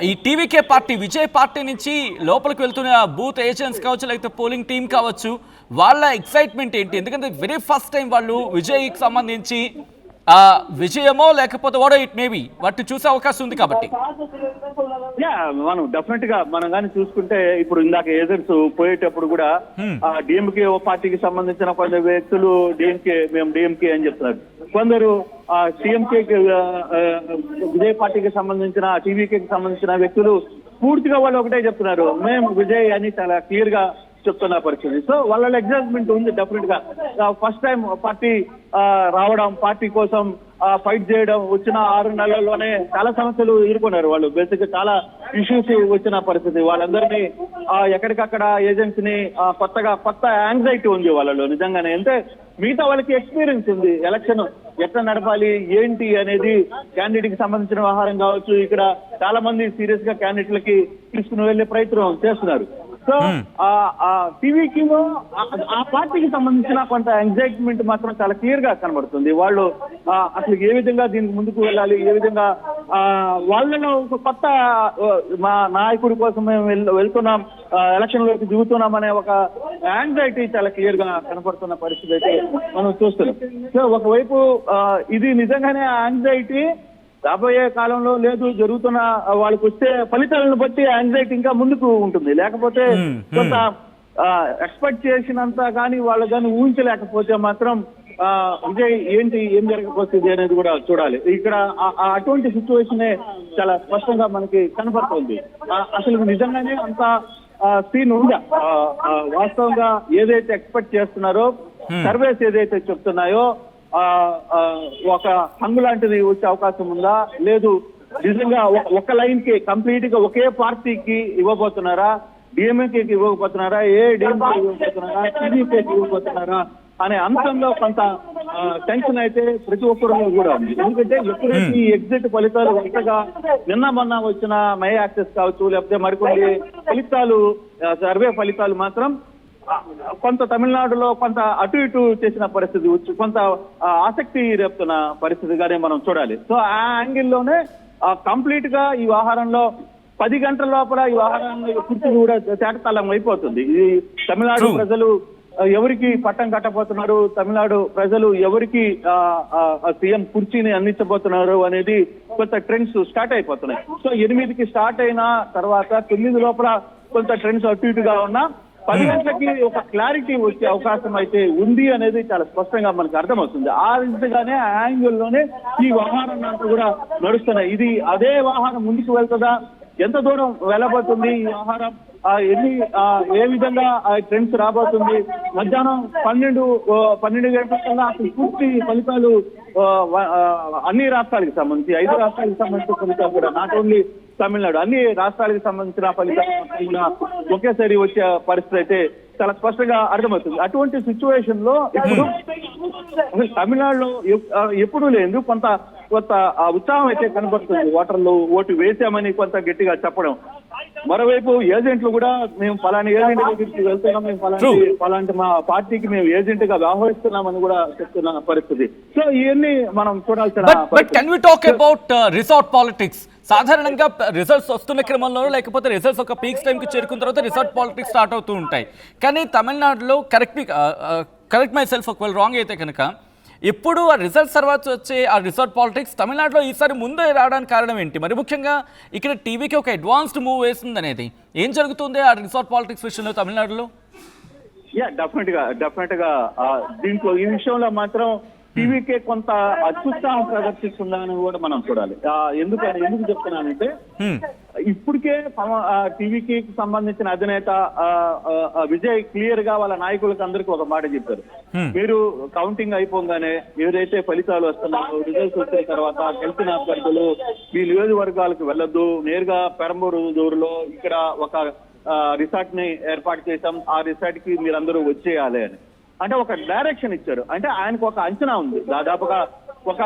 ఈ TVK party Vijay party నుంచి లోపలికి వెళ్తున్న బూత్ ఏజెంట్స్ కావచ్చు, లేకపోతే పోలింగ్ టీం కావచ్చు, వాళ్ళ ఎక్సైట్మెంట్ ఏంటి? ఎందుకంటే వెరీ ఫస్ట్ టైం వాళ్ళు విజయ్కి సంబంధించి విజయమో లేకపోతే వాడో ఇట్ మేబీ వాటిని చూసే అవకాశం ఉంది కాబట్టి. మనం డెఫినెట్ గా మనం కానీ చూసుకుంటే ఇప్పుడు ఇందాక ఏజెంట్స్ పోయేటప్పుడు కూడా డిఎంకే పార్టీకి సంబంధించిన కొందరు వ్యక్తులు మేము డిఎంకే అని చెప్తున్నారు, కొందరు సిఎంకే విజయ్ పార్టీకి సంబంధించిన టీవీకి సంబంధించిన వ్యక్తులు పూర్తిగా వాళ్ళు ఒకటే చెప్తున్నారు, మేము విజయ్ అని చాలా క్లియర్ గా చెప్తున్న పరిస్థితి. సో వాళ్ళ ఎగ్జైట్మెంట్ ఉంది డెఫినెట్ గా. ఫస్ట్ టైం పార్టీ రావడం, పార్టీ కోసం ఫైట్ చేయడం, వచ్చిన 6 నెలల్లోనే చాలా సమస్యలు ఎదుర్కొన్నారు వాళ్ళు. బేసిక్ గా చాలా ఇష్యూస్ వచ్చిన పరిస్థితి. వాళ్ళందరినీ ఎక్కడికక్కడ ఏజెంట్స్ ని కొత్త యాంగ్జైటీ ఉంది వాళ్ళలో నిజంగానే. అంటే మిగతా వాళ్ళకి ఎక్స్పీరియన్స్ ఉంది, ఎలక్షన్ ఎట్లా నడపాలి ఏంటి అనేది క్యాండిడేట్ కి సంబంధించిన వ్యవహారం కావచ్చు. ఇక్కడ చాలా మంది సీరియస్ గా క్యాండిడేట్లకి తీసుకుని వెళ్లే ప్రయత్నం చేస్తున్నారు. సో టీవీకి ఆ పార్టీకి సంబంధించిన కొంత ఎగ్జైట్మెంట్ మాత్రం చాలా క్లియర్ గా కనబడుతుంది. వాళ్ళు అసలు ఏ విధంగా దీనికి ముందుకు వెళ్ళాలి, ఏ విధంగా వాళ్ళలో ఒక కొత్త మా నాయకుడి కోసం మేము వెళ్తున్నాం, ఎలక్షన్ లోకి దిగుతున్నాం అనే ఒక యాంగ్జైటీ చాలా క్లియర్ గా కనపడుతున్న పరిస్థితి అయితే మనం చూస్తున్నాం. సో ఒకవైపు ఇది నిజంగానే యాంగ్జైటీ రాబోయే కాలంలో లేదు, జరుగుతున్న వాళ్ళకి వచ్చే ఫలితాలను బట్టి యాంగ్జైటీ ఇంకా ముందుకు ఉంటుంది. లేకపోతే కొంత ఎక్స్పెక్ట్ చేసినంత కానీ వాళ్ళు కానీ ఊహించలేకపోతే మాత్రం విజయ్ ఏం జరగకపోతుంది అనేది కూడా చూడాలి. ఇక్కడ అటువంటి సిచ్యువేషన్ చాలా స్పష్టంగా మనకి కనపడుతుంది. అసలు నిజంగానే అంత సీన్ ఉందా? వాస్తవంగా ఏదైతే ఎక్స్పెక్ట్ చేస్తున్నారో, సర్వేస్ ఏదైతే చెప్తున్నాయో ఒక హంగు లాంటిది వచ్చే అవకాశం ఉందా, లేదు నిజంగా ఒక లైన్ కి కంప్లీట్ గా ఒకే పార్టీకి ఇవ్వబోతున్నారా, డిఎంకేకి ఇవ్వకపోతున్నారా, డిఎంకే ఇవ్వబోతున్నారా, టీడీపీకి ఇవ్వబోతున్నారా అనే అంశంలో కొంత టెన్షన్ అయితే ప్రతి ఒక్కరిలో కూడా ఉంది. ఎందుకంటే ఎప్పుడైతే ఈ ఎగ్జిట్ ఫలితాలు కొత్తగా మొన్న వచ్చిన మై యాక్సెస్ కావచ్చు, లేకపోతే మరికొన్ని ఫలితాలు సర్వే ఫలితాలు మాత్రం కొంత తమిళనాడులో కొంత అటు ఇటు చేసిన పరిస్థితి వచ్చి కొంత ఆసక్తి రేపుతున్న పరిస్థితిగానే మనం చూడాలి. సో ఆ యాంగిల్లోనే కంప్లీట్ గా ఈ వ్యవహారంలో 10 గంటల లోపల ఈ వ్యవహారంలో పూర్తి కూడా తేటతల్లం అయిపోతుంది. ఇది తమిళనాడు ప్రజలు ఎవరికి పట్టం కట్టబోతున్నారు, తమిళనాడు ప్రజలు ఎవరికి సీఎం కుర్చీని అందించబోతున్నారు అనేది కొంత ట్రెండ్స్ స్టార్ట్ అయిపోతున్నాయి. సో 8కి స్టార్ట్ అయిన తర్వాత 9 లోపల కొంత ట్రెండ్స్ అటు ఇటుగా ఉన్నా 10 గంటలకి ఒక క్లారిటీ వచ్చే అవకాశం అయితే ఉంది అనేది చాలా స్పష్టంగా మనకు అర్థమవుతుంది. ఆ విధంగానే ఆ యాంగిల్లోనే ఈ వ్యవహారం అంతా కూడా నడుస్తున్నాయి. ఇది అదే వ్యవహారం ముందుకు వెళ్తుందా, ఎంత దూరం వెళ్ళబోతుంది ఈ వ్యవహారం, ఏ విధంగా ట్రెండ్స్ రాబోతుంది, మధ్యాహ్నం 12 గంటల కల్లా అసలు పూర్తి ఫలితాలు అన్ని రాష్ట్రాలకు సంబంధించి 5 రాష్ట్రాలకు సంబంధించిన ఫలితాలు కూడా, నాట్ ఓన్లీ తమిళనాడు, అన్ని రాష్ట్రాలకు సంబంధించిన ఫలితాలు కూడా ఒకేసారి వచ్చే పరిస్థితి అయితే చాలా స్పష్టంగా అర్థమవుతుంది. అటువంటి సిచ్యువేషన్ లో ఇప్పుడు తమిళనాడులో ఎప్పుడూ లేదు కొంత ఉత్సాహం అయితే కనబడుతుంది. ఓటర్లు ఓటు వేసామని కొంత గట్టిగా చెప్పడం. మరోవైపు ఏజెంట్లు కూడా మేము ఫలాని ఏజెంట్ దగ్గరికి వెళ్తున్నాం, మేము ఫలాంటి మా పార్టీకి మేము ఏజెంట్ గా వ్యవహరిస్తున్నామని కూడా చెప్తున్న పరిస్థితి. సో ఇవన్నీ మనం చూడాల్సిన రిసార్ట్ పాలిటిక్స్. సాధారణంగా రిజల్ట్స్ వస్తున్న క్రమంలో లేకపోతే రిజల్ట్స్ ఒక పీక్స్ టైంకి చేరుకున్న తర్వాత రిసార్ట్ పాలిటిక్స్ స్టార్ట్ అవుతూ ఉంటాయి. కానీ తమిళనాడులో కరెక్ట్ మై సెల్ఫ్ ఒకవేళ రాంగ్ అయితే కనుక ఎప్పుడు ఆ రిజల్ట్స్ తర్వాత వచ్చే ఆ రిసార్ట్ పాలిటిక్స్ తమిళనాడులో ఈసారి ముందే రావడానికి కారణం ఏంటి? మరి ముఖ్యంగా ఇక్కడ టీవీకి ఒక అడ్వాన్స్డ్ మూవ్ వేస్తుంది అనేది ఏం జరుగుతుంది ఆ రిసార్ట్ పాలిటిక్స్ విషయంలో తమిళనాడులో? డెఫినెట్ గా దీంట్లో ఈ విషయంలో మాత్రం టీవీకే కొంత అత్యుత్సాహం ప్రదర్శిస్తుందని కూడా మనం చూడాలి. ఎందుకు చెప్తున్నానంటే ఇప్పటికే టీవీకి సంబంధించిన అధినేత విజయ్ క్లియర్ గా వాళ్ళ నాయకులకు అందరికీ ఒక మాట చెప్పారు, మీరు కౌంటింగ్ అయిపోగానే ఏదైతే ఫలితాలు వస్తున్నాయో, రిజల్ట్స్ వచ్చిన తర్వాత గెలిచిన అభ్యర్థులు మీ నియోజకవర్గాలకు వెళ్ళొద్దు, నేరుగా పెరంబూరులో ఇక్కడ ఒక రిసార్ట్ ని ఏర్పాటు చేశాం, ఆ రిసార్ట్ కి మీరందరూ వచ్చేయాలి అని అంటే ఒక డైరెక్షన్ ఇచ్చారు. అంటే ఆయనకు ఒక అంచనా ఉంది, దాదాపుగా ఒక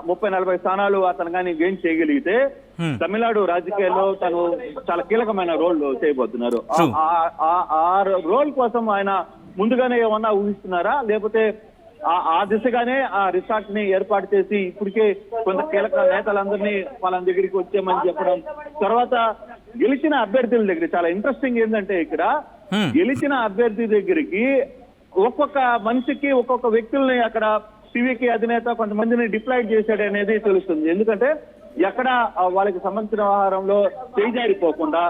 30-40 స్థానాలు అతను కానీ గెయిన్ చేయగలిగితే తమిళనాడు రాజకీయాల్లో తను చాలా కీలకమైన రోల్ చేయబోతున్నారు. ఆ రోల్ కోసం ఆయన ముందుగానే ఏమన్నా ఊహిస్తున్నారా, లేకపోతే ఆ దిశగానే ఆ రిసార్ట్ ని ఏర్పాటు చేసి ఇప్పటికే కొంత కీలక నేతలందరినీ వాళ్ళ దగ్గరికి వచ్చామని చెప్పడం, తర్వాత గెలిచిన అభ్యర్థుల దగ్గర చాలా ఇంట్రెస్టింగ్ ఏంటంటే ఇక్కడ గెలిచిన అభ్యర్థి దగ్గరికి ఒక్కొక్క మనిషికి ఒక్కొక్క వ్యక్తుల్ని అక్కడ టీవీకి అధినేత కొంతమందిని డిప్లాయిడ్ చేశాడు అనేది తెలుస్తుంది. ఎందుకంటే ఎక్కడ వాళ్ళకి సంబంధించిన వ్యవహారంలో చేజారిపోకుండా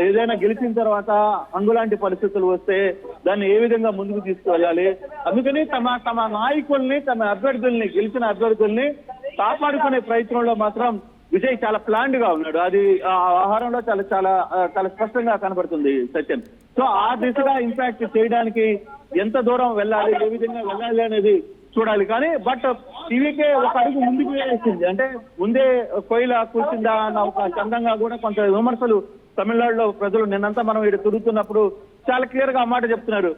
ఏదైనా గెలిచిన తర్వాత అంగులాంటి పరిస్థితులు వస్తే దాన్ని ఏ విధంగా ముందుకు తీసుకువెళ్ళాలి, అందుకని తమ నాయకుల్ని తమ అభ్యర్థుల్ని గెలిచిన అభ్యర్థుల్ని కాపాడుకునే ప్రయత్నంలో మాత్రం విజయ్ చాలా ప్లాన్డ్ గా ఉన్నాడు. అది ఆ వ్యవహారంలో చాలా చాలా చాలా స్పష్టంగా కనబడుతుంది సత్యం. సో ఆ దిశగా ఇంపాక్ట్ చేయడానికి ఎంత దూరం వెళ్ళాలి, ఏ విధంగా వెళ్ళాలి అనేది చూడాలి. కానీ బట్ టీవీకే ఒక అడుగు ముందుకు వేసింది, అంటే ముందే కోయిల కూర్చుందా అన్న ఒక చందంగా కూడా కొంత విమర్శలు తమిళనాడులో ప్రజలు నిన్నంతా మనం ఇక్కడ తిరుగుతున్నప్పుడు చాలా క్లియర్ గా ఆ మాట చెప్తున్నారు.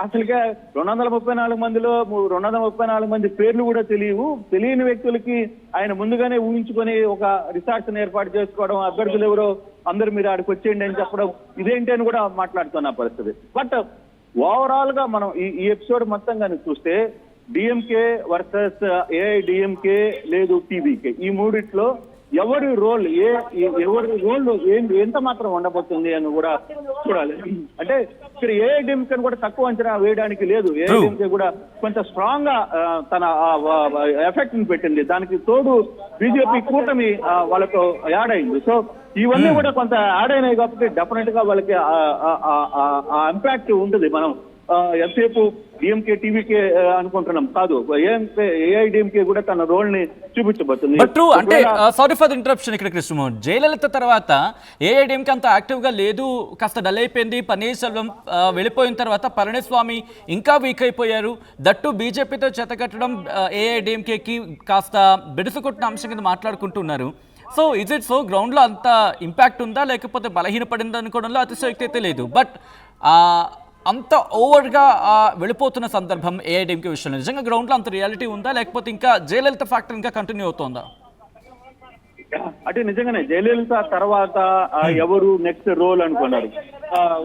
అసలుకే 234 మందిలో 234 మంది పేర్లు కూడా తెలియని వ్యక్తులకి ఆయన ముందుగానే ఊహించుకొని ఒక రిసార్ట్స్ ని ఏర్పాటు చేసుకోవడం, అభ్యర్థులు ఎవరో అందరూ మీరు ఆడికి వచ్చేయండి అని చెప్పడం ఇదేంటి అని కూడా మాట్లాడుతున్న పరిస్థితి. బట్ ఓవరాల్ గా మనం ఈ ఎపిసోడ్ మొత్తం కానీ చూస్తే డిఎంకే వర్సెస్ ఏఐడిఎంకే లేదు టీవీకే, ఈ మూడిట్లో ఎవరి రోల్ ఎంత మాత్రం ఉండబోతుంది అని కూడా చూడాలి. అంటే ఇక్కడ ఏఐడిఎంకే కూడా తక్కువ అంచనా వేయడానికి లేదు. ఏఐడిఎంకే కూడా కొంచెం స్ట్రాంగ్ గా తన ఎఫెక్ట్ ని పెట్టింది. దానికి తోడు బీజేపీ కూటమి వాళ్ళకు యాడ్ అయింది. సో ఇవన్నీ కూడా కొంత యాడ్ అయినాయి కాబట్టి డెఫినెట్ గా వాళ్ళకి ఆ ఇంపాక్ట్ ఉంటుంది. మనం ఎంతసేపు డిఎంకే టీవీకే అనుకుంటున్నాం కాదు, ఏఐడిఎంకే కూడా తన రోల్ ని చూపించబోతుంది. అంటే సారీ ఫర్ ది ఇంటరప్షన్, ఇక్కడ కృష్ణమోహన్ జయలలిత తర్వాత ఏఐడిఎంకే అంత యాక్టివ్ గా లేదు, కాస్త డల్ అయిపోయింది. పన్నీర్సెల్వం వెళ్ళిపోయిన తర్వాత పళనిస్వామి ఇంకా వీక్ అయిపోయారు. దట్టు బీజేపీతో చెతకట్టడం ఏఐడిఎంకేకి కాస్త బెడుసు కొట్టిన అంశం కింద మాట్లాడుకుంటున్నారు. So is it so ground లో అంత ఇంపాక్ట్ ఉందా, లేకపోతే బలహీనపడింది అనుకోవడంలో అతిశయోక్తి అయితే లేదు. బట్ అంత ఓవర్గా వెళ్ళిపోతున్న సందర్భం ఏఐడిఎంకే విషయంలో నిజంగా గ్రౌండ్ లో అంత రియాలిటీ ఉందా, లేకపోతే ఇంకా జయలలిత ఫ్యాక్టర్ ఇంకా కంటిన్యూ అవుతుందా? అంటే నిజంగానే జయలలిత తర్వాత ఎవరు నెక్స్ట్ రోల్ అనుకున్నారు.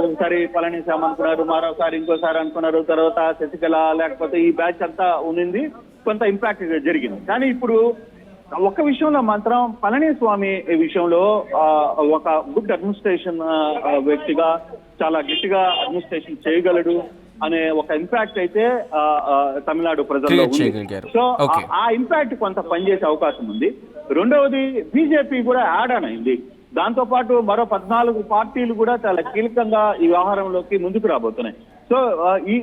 ఒకసారి పళనిస్వామి అనుకున్నారు, మరోసారి ఇంకోసారి అనుకున్నారు, తర్వాత శశికళ, లేకపోతే ఈ బ్యాచ్ అంతా ఉన్నింది, కొంత ఇంపాక్ట్ జరిగింది. కానీ ఇప్పుడు ఒక్క విషయంలో మాత్రం పళనిస్వామి విషయంలో ఒక గుడ్ అడ్మినిస్ట్రేషన్ వ్యక్తిగా చాలా గట్టిగా అడ్మినిస్ట్రేషన్ చేయగలడు అనే ఒక ఇంపాక్ట్ అయితే తమిళనాడు ప్రజల్లో ఉంది. సో ఆ ఇంపాక్ట్ కొంత పనిచేసే అవకాశం ఉంది. రెండవది బీజేపీ కూడా యాడ్ ఆన్ అయింది. దాంతో పాటు మరో 14 పార్టీలు కూడా చాలా కీలకంగా ఈ వ్యవహారంలోకి ముందుకు రాబోతున్నాయి. సో ఈ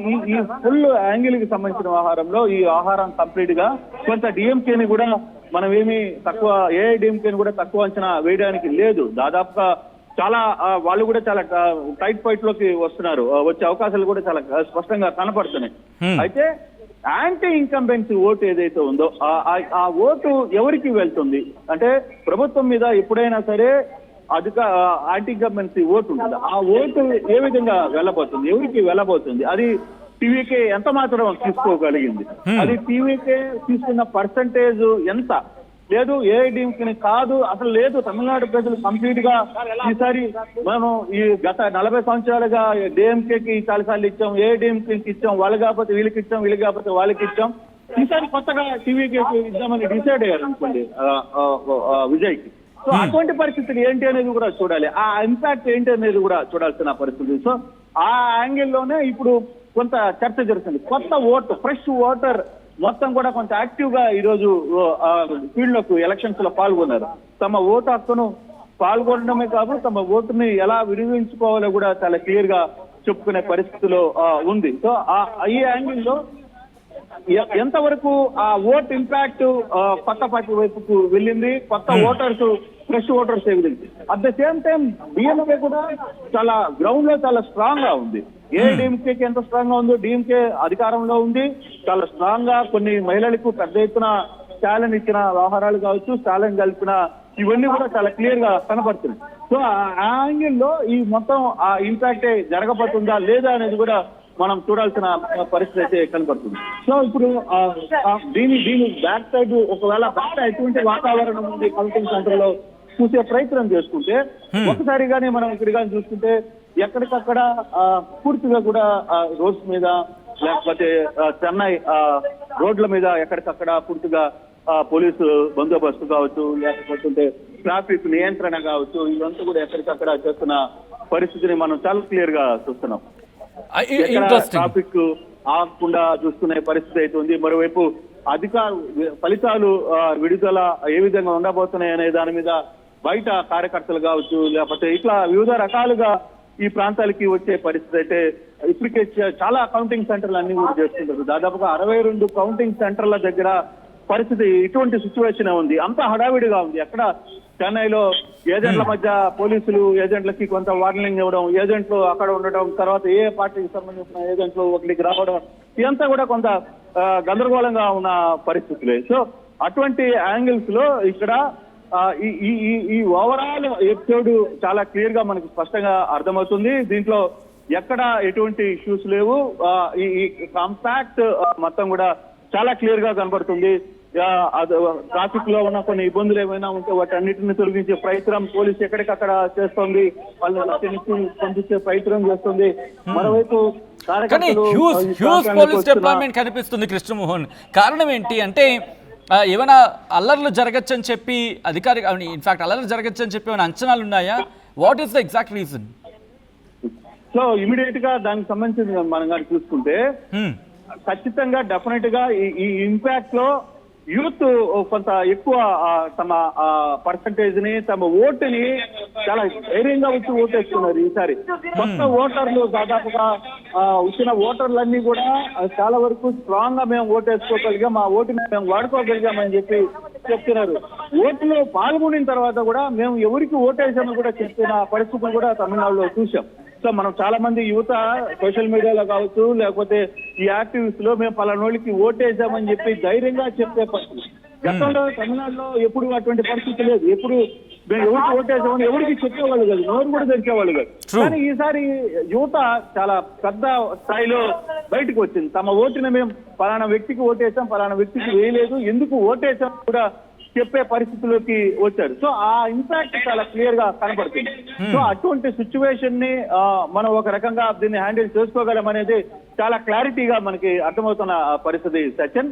ఫుల్ యాంగిల్ కి సంబంధించిన వ్యవహారంలో ఈ వ్యవహారం కంప్లీట్ గా కొంత డిఎంకేని కూడా మనం ఏమి తక్కువ, ఏఐడిఎంకేని కూడా తక్కువ అంచనా వేయడానికి లేదు. దాదాపుగా చాలా వాళ్ళు కూడా చాలా టైట్ ఫైట్ లోకి వస్తున్నారు, వచ్చే అవకాశాలు కూడా చాలా స్పష్టంగా కనపడుతున్నాయి. అయితే యాంటీ ఇన్కంబెన్సీ ఓటు ఏదైతే ఉందో ఆ ఓటు ఎవరికి వెళ్తుంది అంటే ప్రభుత్వం మీద ఎప్పుడైనా సరే యాంటీ ఇన్కంబెన్సీ ఓటు ఉంటుంది. ఆ ఓటు ఏ విధంగా వెళ్ళబోతుంది, ఎవరికి వెళ్ళబోతుంది, అది టీవీకే ఎంత మాత్రం తీసుకోగలిగింది, అది టీవీకే తీసుకున్న పర్సంటేజ్ ఎంత లేదు, ఏఐడిఎంకే కాదు అసలు లేదు. తమిళనాడు ప్రజలు కంప్లీట్ గా ఈసారి మనం ఈ గత 40 సంవత్సరాలుగా డిఎంకేకి చాలాసార్లు ఇచ్చాం, ఏఐడిఎంకేకి ఇచ్చాం, వాళ్ళు కాకపోతే వీళ్ళకి ఇచ్చాం, వీళ్ళు కాకపోతే వాళ్ళకి ఇచ్చాం, ఈసారి కొత్తగా టీవీకి ఇద్దామని డిసైడ్ అయ్యారు అనుకోండి విజయ్కి. సో అటువంటి పరిస్థితులు ఏంటి అనేది కూడా చూడాలి, ఆ ఇంపాక్ట్ ఏంటి అనేది కూడా చూడాల్సిన పరిస్థితి. సో ఆ యాంగిల్లోనే ఇప్పుడు కొంత చర్చ జరుగుతుంది. కొత్త ఓటు, ఫ్రెష్ ఓటర్ మొత్తం కూడా కొంత యాక్టివ్ గా ఈ రోజు ఫీల్డ్ లోకి ఎలక్షన్స్ లో పాల్గొన్నారు. తమ ఓటు హక్కును పాల్గొనడమే కాకుండా తమ ఓటుని ఎలా వినియోగించుకోవాలో కూడా చాలా క్లియర్ గా చెప్పుకునే పరిస్థితిలో ఉంది. సో ఈ యాంగిల్ లో ఎంతవరకు ఆ ఓట్ ఇంపాక్ట్ కొత్త పార్టీ వైపుకు వెళ్ళింది, కొత్త ఓటర్స్ ఫ్రెష్ ఓటర్స్ ఏ విధంగా, at the same time DMK కూడా చాలా గ్రౌండ్ లో చాలా స్ట్రాంగ్ గా ఉంది. ఏఐడిఎంకేకి ఎంత స్ట్రాంగ్ గా ఉందో డిఎంకే అధికారంలో ఉంది, చాలా స్ట్రాంగ్ గా కొన్ని మహిళలకు పెద్ద ఎత్తున ఛాలెంజ్ ఇచ్చిన వ్యవహారాలు కావచ్చు, ఛాలెంజ్ కలిపిన ఇవన్నీ కూడా చాలా క్లియర్ గా కనపడుతుంది. సో ఆ యాంగిల్లో ఈ మొత్తం ఆ ఇంపాక్ట్ జరగబోతుందా లేదా అనేది కూడా మనం చూడాల్సిన పరిస్థితి అయితే కనపడుతుంది. సో ఇప్పుడు దీని బ్యాక్ సైడ్ ఒకవేళ బయట ఎటువంటి వాతావరణం ఉంది కౌంటింగ్ సెంటర్ లో చూసే ప్రయత్నం చేసుకుంటే ఒకసారిగానే మనం ఇక్కడ కానీ చూసుకుంటే ఎక్కడికక్కడ పూర్తిగా కూడా రోడ్స్ మీద లేకపోతే చెన్నై రోడ్ల మీద ఎక్కడికక్కడ పూర్తిగా పోలీసు బందోబస్తు కావచ్చు, లేకపోతే ట్రాఫిక్ నియంత్రణ కావచ్చు, ఇదంతా కూడా ఎక్కడికక్కడ చేస్తున్న పరిస్థితిని మనం చాలా క్లియర్ గా చూస్తున్నాం. ట్రాఫిక్ ఆగకుండా చూసుకునే పరిస్థితి అయితే ఉంది. మరోవైపు ఫలితాలు విడుదల ఏ విధంగా ఉండబోతున్నాయి అనే దాని మీద బయట కార్యకర్తలు కావచ్చు, లేకపోతే ఇట్లా వివిధ రకాలుగా ఈ ప్రాంతాలకి వచ్చే పరిస్థితి అయితే ఇప్పటికే చాలా కౌంటింగ్ సెంటర్లు అన్ని కూడా చేస్తుంటారు. దాదాపుగా 62 కౌంటింగ్ సెంటర్ల దగ్గర పరిస్థితి ఇటువంటి సిచ్యువేషన్ ఉంది. అంత హడావిడిగా ఉంది. అక్కడ చెన్నైలో ఏజెంట్ల మధ్య పోలీసులు ఏజెంట్లకి కొంత వార్నింగ్ ఇవ్వడం, ఏజెంట్లు అక్కడ ఉండడం, తర్వాత ఏ పార్టీకి సంబంధించిన ఏజెంట్లు ఒకరికి రావడం, ఇదంతా కూడా కొంత గందరగోళంగా ఉన్న పరిస్థితులే. సో అటువంటి యాంగిల్స్ లో ఇక్కడ ఈ ఓవరాల్ ఎపిసోడ్ చాలా క్లియర్ గా మనకి స్పష్టంగా అర్థమవుతుంది. దీంట్లో ఎక్కడ ఎటువంటి ఇష్యూస్ లేవు. ఈ కాంపాక్ట్ మొత్తం కూడా చాలా క్లియర్ గా కనబడుతుంది. ట్రాఫిక్ లో ఉన్న కొన్ని ఇబ్బందులు ఏమైనా ఉంటే వాటి అన్నిటిని తొలగించే ప్రయత్నం పోలీసు ఎక్కడికక్కడ చేస్తుంది, వాళ్ళని పంపించే ప్రయత్నం చేస్తుంది. మరోవైపు పోలీస్ డిపార్ట్మెంట్ కనిపిస్తుంది కృష్ణమోహన్. కారణం ఏంటి అంటే ఏమైనా అల్లర్లు జరగచ్చని చెప్పి అధికారి ఇన్ఫాక్ట్ అల్లర్లు జరగచ్చని చెప్పి ఏమైనా అంచనాలు ఉన్నాయా? What is the exact reason? So immediate గా దానికి సంబంధించి మనం కానీ చూసుకుంటే ఖచ్చితంగా డెఫినెట్ గా ఈ ఇంపాక్ట్ లో యూత్ కొంత ఎక్కువ తమ పర్సంటేజ్ ని, తమ ఓటుని చాలా ధైర్యంగా వచ్చి ఓటేస్తున్నారు. ఈసారి కొత్త ఓటర్లు దాదాపుగా వచ్చిన ఓటర్లన్నీ కూడా చాలా వరకు స్ట్రాంగ్ గా మేము ఓటేసుకోగలిగాం, మా ఓటుని మేము వాడుకోగలిగామని చెప్పి చెప్తున్నారు. ఓటులో పాల్గొనిన తర్వాత కూడా మేము ఎవరికి ఓటేసామని కూడా చెప్తున్న పరిస్థితులు కూడా తమిళనాడులో చూసాం. సో మనం చాలా మంది యువత సోషల్ మీడియాలో కావచ్చు, లేకపోతే ఈ యాక్టివిస్ట్ లో మేము పలానోళ్ళకి ఓటేసామని చెప్పి ధైర్యంగా చెప్పే పరిస్థితి. గతంలో తమిళనాడులో ఎప్పుడు అటువంటి పరిస్థితి లేదు. ఎప్పుడు మేము ఎవరికి ఓటేసామని ఎవరికి చెప్పేవాళ్ళు కాదు, నోరు కూడా తెరిచేవాళ్ళు కాదు. కానీ ఈసారి యువత చాలా పెద్ద స్థాయిలో బయటకు వచ్చింది. తమ ఓటుని మేము పలానా వ్యక్తికి ఓటేసాం, పలానా వ్యక్తికి వేయలేదు, ఎందుకు ఓటేసాం కూడా చెప్పే పరిస్థితిలోకి వచ్చారు. సో ఆ ఇంపాక్ట్ చాలా క్లియర్ గా కనబడుతుంది. సో అటువంటి సిచ్యువేషన్ ని మనం ఒక రకంగా దీన్ని హ్యాండిల్ చేసుకోగలం అనేది చాలా క్లారిటీగా మనకి అర్థమవుతున్న పరిస్థితి సచిన్.